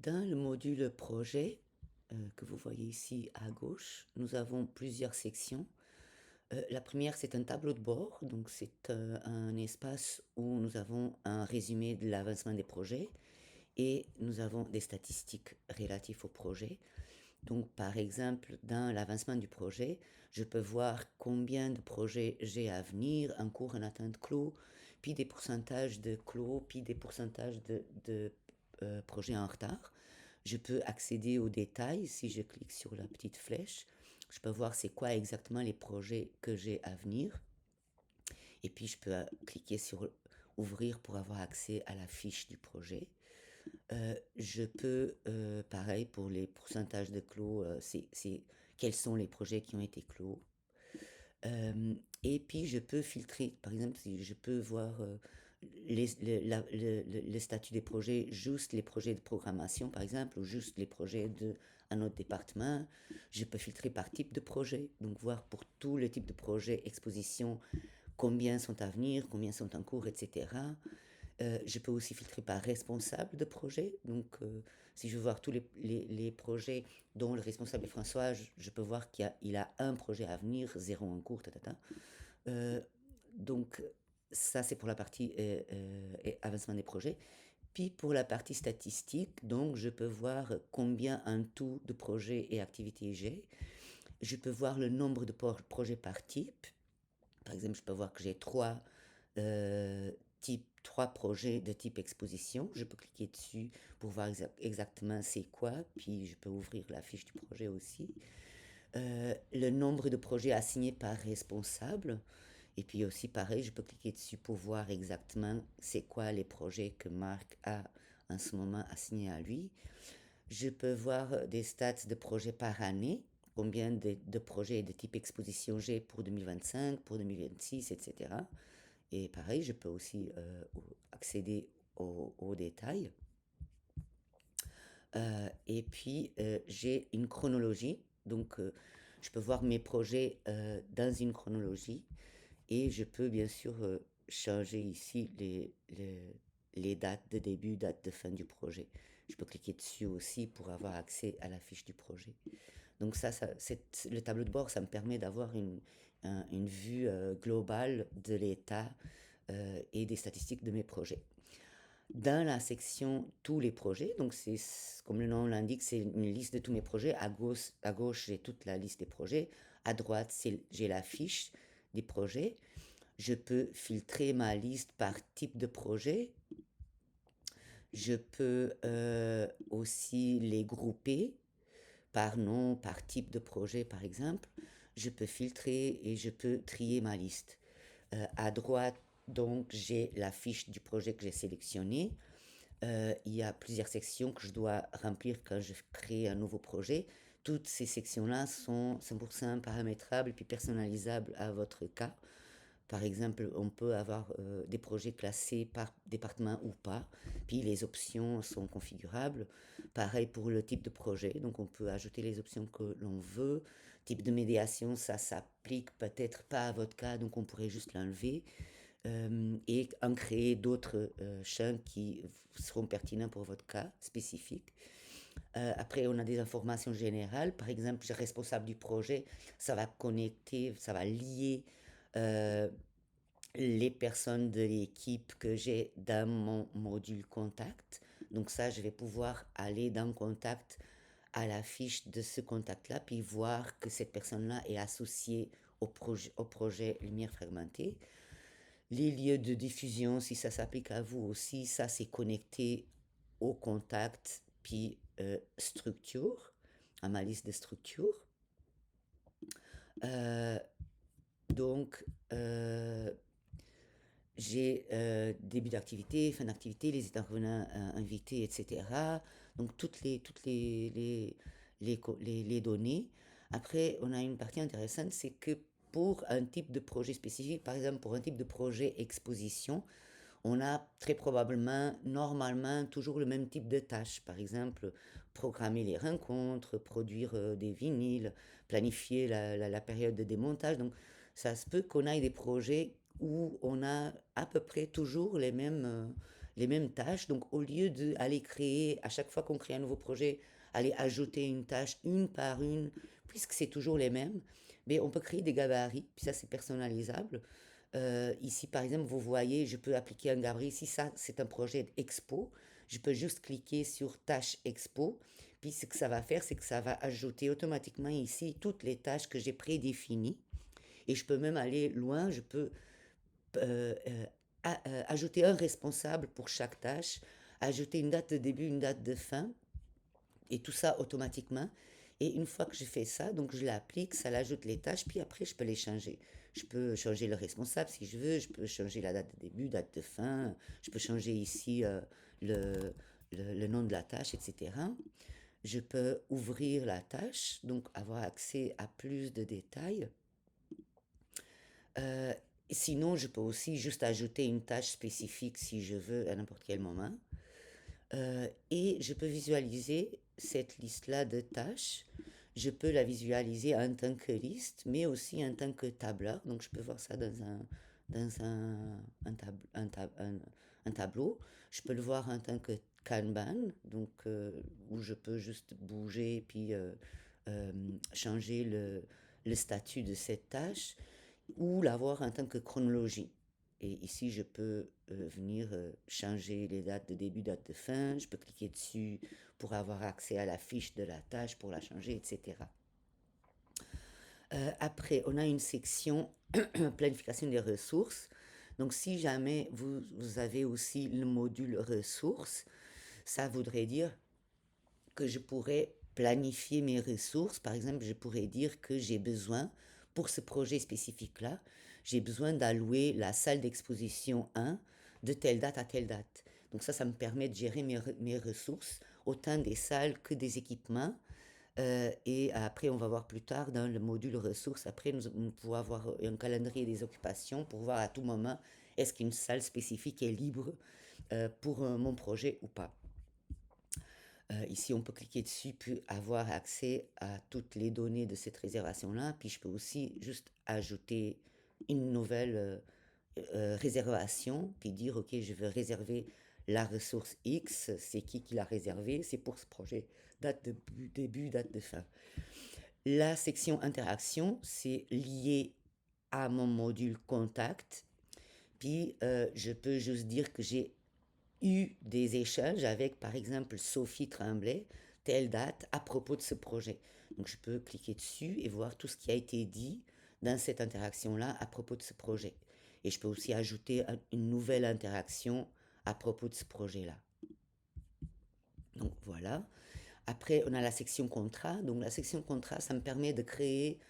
Dans le module projet, que vous voyez ici à gauche, nous avons plusieurs sections. La première, c'est un tableau de bord, donc c'est un espace où nous avons un résumé de l'avancement des projets et nous avons des statistiques relatives au projet. Donc, par exemple, dans l'avancement du projet, je peux voir combien de projets j'ai à venir, en cours, en atteinte clos, puis des pourcentages de clos, puis des pourcentages de projets en retard. Je peux accéder aux détails si je clique sur la petite flèche. Je peux voir c'est quoi exactement les projets que j'ai à venir. Et puis, je peux cliquer sur ouvrir pour avoir accès à la fiche du projet. Je peux, pareil pour les pourcentages de clos, c'est quels sont les projets qui ont été clos. Et puis je peux filtrer, par exemple, si je peux voir le statut des projets, juste les projets de programmation, par exemple, ou juste les projets d'un autre département. Je peux filtrer par type de projet, donc voir pour tout le type de projet, exposition, combien sont à venir, combien sont en cours, etc. Je peux aussi filtrer par responsable de projet. Donc, si je veux voir tous les projets dont le responsable est François, je peux voir qu'il a un projet à venir, zéro en cours, ta. Euh, donc, ça, c'est pour la partie avancement des projets. Puis, pour la partie statistique, donc, je peux voir combien en tout de projets et activités j'ai. Je peux voir le nombre de projets par type. Par exemple, je peux voir que j'ai euh, trois projets de type exposition. Je peux cliquer dessus pour voir exactement c'est quoi, puis je peux ouvrir la fiche du projet aussi. Le nombre de projets assignés par responsable. Et puis aussi, pareil, je peux cliquer dessus pour voir exactement c'est quoi les projets que Marc a en ce moment assignés à lui. Je peux voir des stats de projets par année, combien de projets de type exposition j'ai pour 2025, pour 2026, etc. Et pareil, je peux aussi accéder aux détails. Et puis, j'ai une chronologie. Donc, je peux voir mes projets dans une chronologie. Et je peux bien sûr changer ici les dates de début, dates de fin du projet. Je peux cliquer dessus aussi pour avoir accès à la fiche du projet. Donc le tableau de bord, ça me permet d'avoir une vue globale de l'état et des statistiques de mes projets. Dans la section tous les projets, donc c'est comme le nom l'indique, c'est une liste de tous mes projets. À gauche, j'ai toute la liste des projets. À droite, j'ai la fiche des projets. Je peux filtrer ma liste par type de projet. Je peux aussi les grouper par nom, par type de projet, par exemple. Je peux filtrer et je peux trier ma liste. À droite, donc, j'ai la fiche du projet que j'ai sélectionné. Il y a plusieurs sections que je dois remplir quand je crée un nouveau projet. Toutes ces sections-là sont 100% paramétrables et puis personnalisables à votre cas. Par exemple, on peut avoir des projets classés par département ou pas, puis les options sont configurables. Pareil pour le type de projet, donc on peut ajouter les options que l'on veut. Type de médiation, ça s'applique peut-être pas à votre cas, donc on pourrait juste l'enlever et en créer d'autres champs qui seront pertinents pour votre cas spécifique. Après, on a des informations générales. Par exemple, le responsable du projet, ça va connecter, ça va lier euh, les personnes de l'équipe que j'ai dans mon module contact. Donc ça, je vais pouvoir aller dans contact à la fiche de ce contact-là, puis voir que cette personne-là est associée au projet Lumière fragmentée. Les lieux de diffusion, si ça s'applique à vous aussi, ça c'est connecté au contact, puis structure, à ma liste de structures. Euh, donc, j'ai début d'activité, fin d'activité, les intervenants invités, etc. Donc, toutes les données. Après, on a une partie intéressante, c'est que pour un type de projet spécifique, par exemple pour un type de projet exposition, on a très probablement, normalement, toujours le même type de tâches. Par exemple, programmer les rencontres, produire des vinyles, planifier la période de démontage. Donc, ça se peut qu'on ait des projets où on a à peu près toujours les mêmes tâches. Donc, au lieu d'aller créer, à chaque fois qu'on crée un nouveau projet, aller ajouter une tâche une par une, puisque c'est toujours les mêmes, mais on peut créer des gabarits, puis ça, c'est personnalisable. Ici, par exemple, vous voyez, je peux appliquer un gabarit. Si ça, c'est un projet d'expo, je peux juste cliquer sur tâche expo. Puis ce que ça va faire, c'est que ça va ajouter automatiquement ici toutes les tâches que j'ai prédéfinies. Et je peux même aller loin, je peux ajouter un responsable pour chaque tâche, ajouter une date de début, une date de fin, et tout ça automatiquement. Et une fois que je fais ça, donc je l'applique, ça l'ajoute les tâches, puis après je peux les changer. Je peux changer le responsable si je veux, je peux changer la date de début, date de fin, je peux changer ici le, le nom de la tâche, etc. Je peux ouvrir la tâche, donc avoir accès à plus de détails. Euh, Sinon, je peux aussi juste ajouter une tâche spécifique si je veux à n'importe quel moment. Et je peux visualiser cette liste-là de tâches. Je peux la visualiser en tant que liste, mais aussi en tant que tableur. Donc, je peux voir ça dans un tableau. Je peux le voir en tant que Kanban, donc où je peux juste bouger puis euh, changer le statut de cette tâche, ou l'avoir en tant que chronologie. Et ici, je peux venir changer les dates de début, date de fin. Je peux cliquer dessus pour avoir accès à la fiche de la tâche, pour la changer, etc. Après, on a une section planification des ressources. Donc, si jamais vous avez aussi le module ressources, ça voudrait dire que je pourrais planifier mes ressources. Par exemple, je pourrais dire que j'ai besoin, pour ce projet spécifique-là, j'ai besoin d'allouer la salle d'exposition 1 de telle date à telle date. Donc ça me permet de gérer mes ressources, autant des salles que des équipements. Et après, on va voir plus tard dans le module ressources, après, nous pouvons avoir un calendrier des occupations pour voir à tout moment est-ce qu'une salle spécifique est libre pour mon projet ou pas. Ici, on peut cliquer dessus, puis avoir accès à toutes les données de cette réservation-là. Puis je peux aussi juste ajouter une nouvelle réservation, puis dire, OK, je veux réserver la ressource X. C'est qui l'a réservé? C'est pour ce projet. Date de début, date de fin. La section interaction, c'est lié à mon module contact. Puis je peux juste dire que j'ai eu des échanges avec, par exemple, Sophie Tremblay, telle date, à propos de ce projet. Donc, je peux cliquer dessus et voir tout ce qui a été dit dans cette interaction-là à propos de ce projet. Et je peux aussi ajouter une nouvelle interaction à propos de ce projet-là. Donc, voilà. Après, on a la section contrat. Donc, la section contrat, ça me permet de créer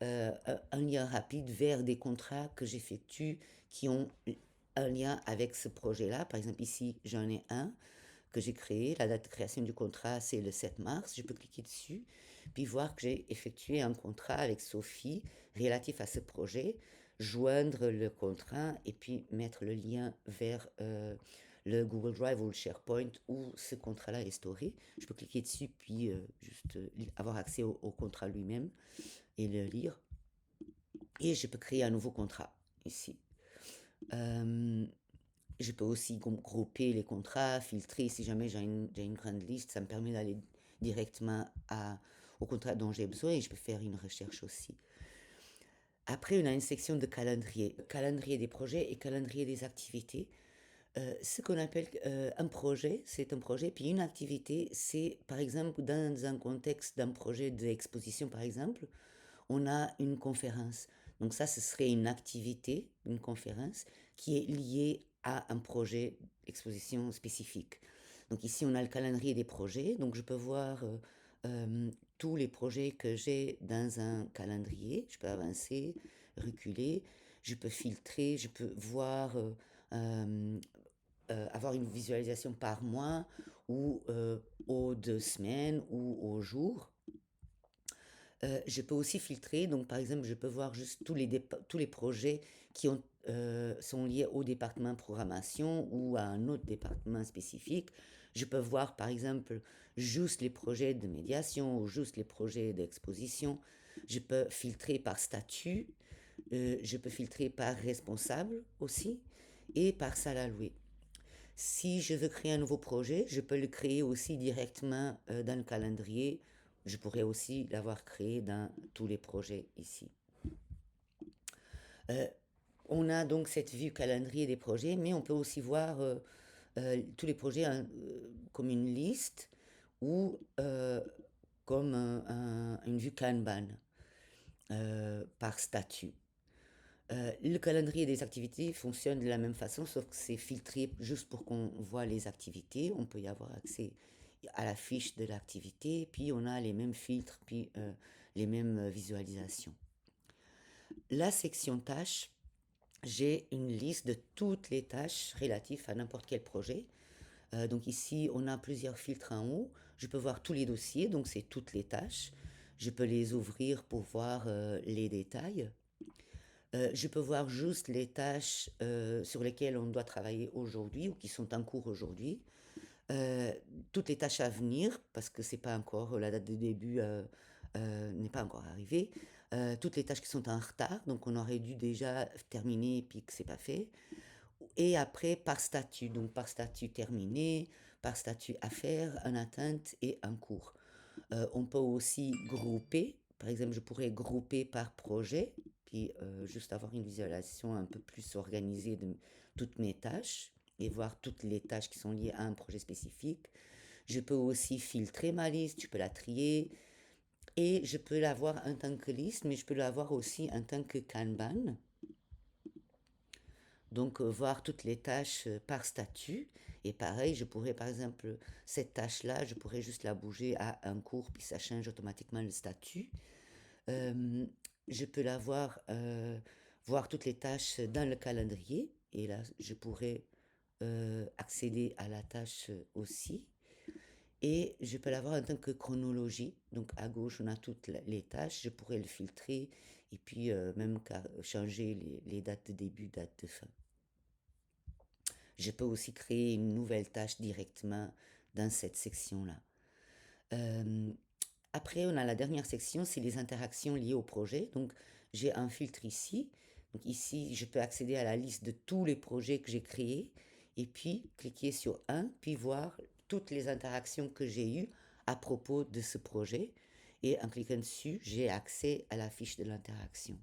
un lien rapide vers des contrats que j'effectue qui ont un lien avec ce projet-là. Par exemple, ici, j'en ai un que j'ai créé. La date de création du contrat, c'est le 7 mars. Je peux cliquer dessus, puis voir que j'ai effectué un contrat avec Sophie relatif à ce projet, joindre le contrat et puis mettre le lien vers le Google Drive ou le SharePoint où ce contrat-là est storé. Je peux cliquer dessus, puis juste avoir accès au contrat lui-même et le lire. Et je peux créer un nouveau contrat ici. Je peux aussi grouper les contrats, filtrer. Si jamais j'ai une grande liste, ça me permet d'aller directement au contrat dont j'ai besoin, et je peux faire une recherche aussi. Après, on a une section de calendrier. Calendrier des projets et calendrier des activités. Ce qu'on appelle un projet, c'est un projet, puis une activité, c'est par exemple dans un contexte d'un projet d'exposition, par exemple, on a une conférence. Donc ça, ce serait une activité, une conférence, qui est liée à un projet d'exposition spécifique. Donc ici, on a le calendrier des projets. Donc je peux voir tous les projets que j'ai dans un calendrier. Je peux avancer, reculer, je peux filtrer, je peux voir, avoir une visualisation par mois ou aux 2 semaines ou au jour. Je peux aussi filtrer, donc par exemple, je peux voir juste tous les projets qui sont liés au département programmation ou à un autre département spécifique. Je peux voir par exemple juste les projets de médiation ou juste les projets d'exposition. Je peux filtrer par statut, je peux filtrer par responsable aussi et par salle allouée. Si je veux créer un nouveau projet, je peux le créer aussi directement dans le calendrier. Je pourrais aussi l'avoir créé dans tous les projets ici. Euh, on a donc cette vue calendrier des projets, mais on peut aussi voir tous les projets comme une liste ou comme une vue Kanban par statut. Le calendrier des activités fonctionne de la même façon, sauf que c'est filtré juste pour qu'on voit les activités. On peut y avoir accès à la fiche de l'activité, puis on a les mêmes filtres, puis les mêmes visualisations. La section tâches, j'ai une liste de toutes les tâches relatives à n'importe quel projet. Donc ici, on a plusieurs filtres en haut. Je peux voir tous les dossiers, donc c'est toutes les tâches. Je peux les ouvrir pour voir les détails. Je peux voir juste les tâches sur lesquelles on doit travailler aujourd'hui ou qui sont en cours aujourd'hui. Euh, Toutes les tâches à venir, parce que c'est pas encore, la date de début n'est pas encore arrivée. Toutes les tâches qui sont en retard, donc on aurait dû déjà terminer et puis que c'est pas fait. Et après, par statut, donc par statut terminé, par statut à faire, en atteinte et en cours. On peut aussi grouper, par exemple, je pourrais grouper par projet, puis juste avoir une visualisation un peu plus organisée de toutes mes tâches et voir toutes les tâches qui sont liées à un projet spécifique. Je peux aussi filtrer ma liste, je peux la trier et je peux l'avoir en tant que liste, mais je peux l'avoir aussi en tant que Kanban. Donc, voir toutes les tâches par statut. Et pareil, je pourrais, par exemple, cette tâche-là, je pourrais juste la bouger à un cours, puis ça change automatiquement le statut. Euh, je peux la voir toutes les tâches dans le calendrier. Et là, je pourrais accéder à la tâche aussi. Et je peux l'avoir en tant que chronologie. Donc, à gauche, on a toutes les tâches. Je pourrais le filtrer et puis même changer les dates de début, dates de fin. Je peux aussi créer une nouvelle tâche directement dans cette section-là. Euh, Après, on a la dernière section, c'est les interactions liées au projet. Donc, j'ai un filtre ici. Donc, ici, je peux accéder à la liste de tous les projets que j'ai créés et puis cliquer sur un, puis voir toutes les interactions que j'ai eues à propos de ce projet. Et en cliquant dessus, j'ai accès à la fiche de l'interaction.